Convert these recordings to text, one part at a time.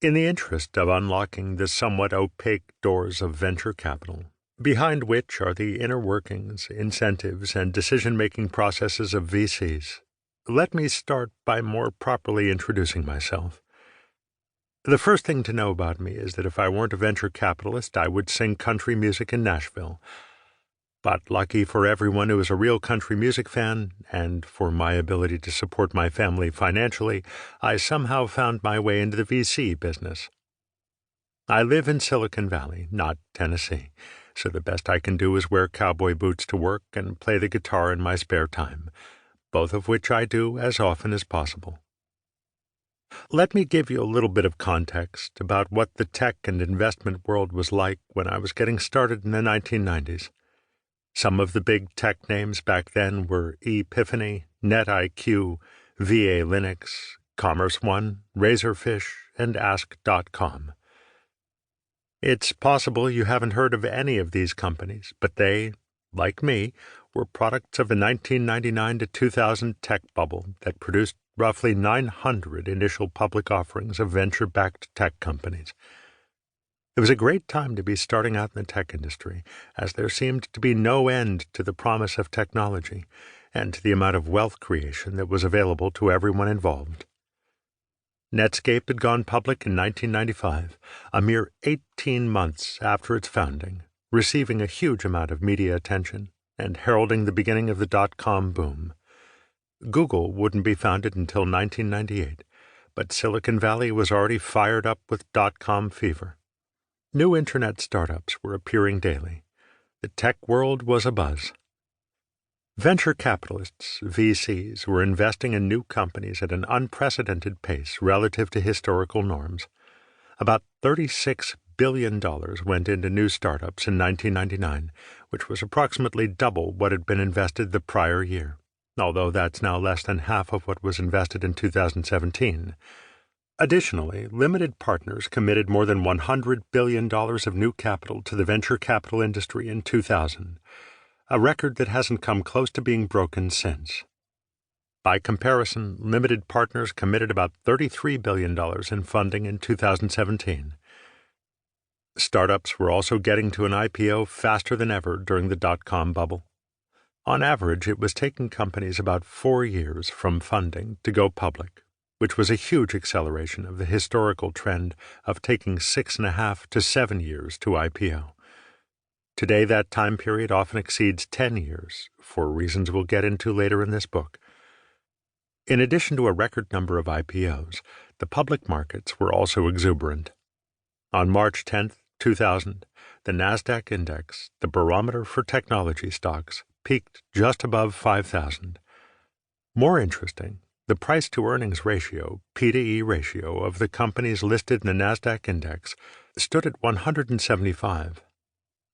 In the interest of unlocking the somewhat opaque doors of venture capital, behind which are the inner workings, incentives, and decision-making processes of VCs, let me start by more properly introducing myself. The first thing to know about me is that if I weren't a venture capitalist, I would sing country music in Nashville. But lucky for everyone who is a real country music fan, and for my ability to support my family financially, I somehow found my way into the VC business. I live in Silicon Valley, not Tennessee, so the best I can do is wear cowboy boots to work and play the guitar in my spare time, both of which I do as often as possible. Let me give you a little bit of context about what the tech and investment world was like when I was getting started in the 1990s. Some of the big tech names back then were ePiphany, NetIQ, VA Linux, Commerce One, Razorfish, and Ask.com. It's possible you haven't heard of any of these companies, but they, like me, were products of the 1999 to 2000 tech bubble that produced roughly 900 initial public offerings of venture-backed tech companies. It was a great time to be starting out in the tech industry, as there seemed to be no end to the promise of technology and to the amount of wealth creation that was available to everyone involved. Netscape had gone public in 1995, a mere 18 months after its founding, receiving a huge amount of media attention and heralding the beginning of the dot-com boom. Google wouldn't be founded until 1998, but Silicon Valley was already fired up with dot-com fever. New internet startups were appearing daily. The tech world was abuzz. Venture capitalists, VCs, were investing in new companies at an unprecedented pace relative to historical norms. About $36 billion went into new startups in 1999, which was approximately double what had been invested the prior year, although that's now less than half of what was invested in 2017. Additionally, limited partners committed more than $100 billion of new capital to the venture capital industry in 2000, a record that hasn't come close to being broken since. By comparison, limited partners committed about $33 billion in funding in 2017. Startups were also getting to an IPO faster than ever during the dot-com bubble. On average, it was taking companies about 4 years from funding to go public, which was a huge acceleration of the historical trend of taking 6.5 to 7 years to IPO. Today, that time period often exceeds 10 years, for reasons we'll get into later in this book. In addition to a record number of IPOs, the public markets were also exuberant. On March 10, 2000, the NASDAQ index, the barometer for technology stocks, peaked just above 5,000. More interesting, the price-to-earnings ratio, P/E ratio, of the companies listed in the NASDAQ index stood at 175.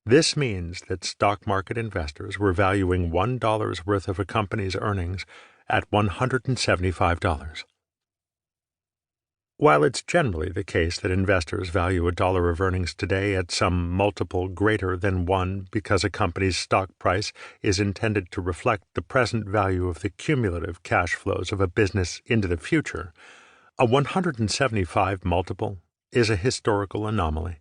This means that stock market investors were valuing $1 worth of a company's earnings at $175. While it's generally the case that investors value $1 of earnings today at some multiple greater than 1 because a company's stock price is intended to reflect the present value of the cumulative cash flows of a business into the future, a 175 multiple is a historical anomaly.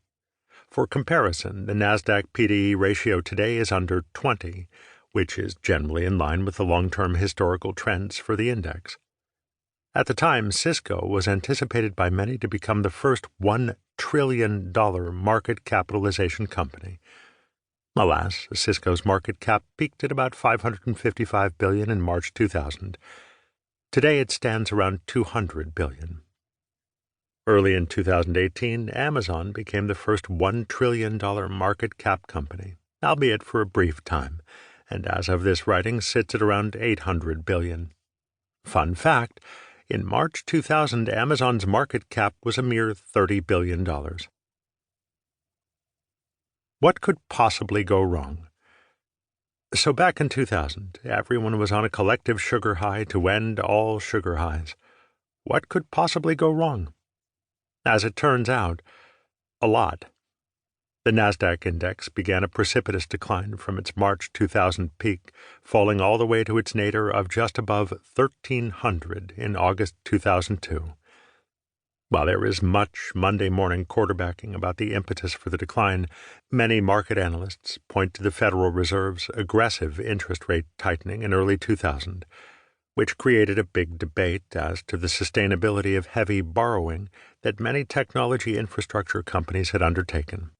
For comparison, the NASDAQ P/E ratio today is under 20, which is generally in line with the long-term historical trends for the index. At the time, Cisco was anticipated by many to become the first $1 trillion market capitalization company. Alas, Cisco's market cap peaked at about $555 billion in March 2000. Today it stands around $200 billion. Early in 2018, Amazon became the first $1 trillion market cap company, albeit for a brief time, and as of this writing sits at around $800 billion. Fun fact, in March 2000, Amazon's market cap was a mere $30 billion. What could possibly go wrong? So back in 2000, everyone was on a collective sugar high to end all sugar highs. What could possibly go wrong? As it turns out, a lot. The NASDAQ index began a precipitous decline from its March 2000 peak, falling all the way to its nadir of just above 1,300 in August 2002. While there is much Monday morning quarterbacking about the impetus for the decline, many market analysts point to the Federal Reserve's aggressive interest rate tightening in early 2000, which created a big debate as to the sustainability of heavy borrowing that many technology infrastructure companies had undertaken.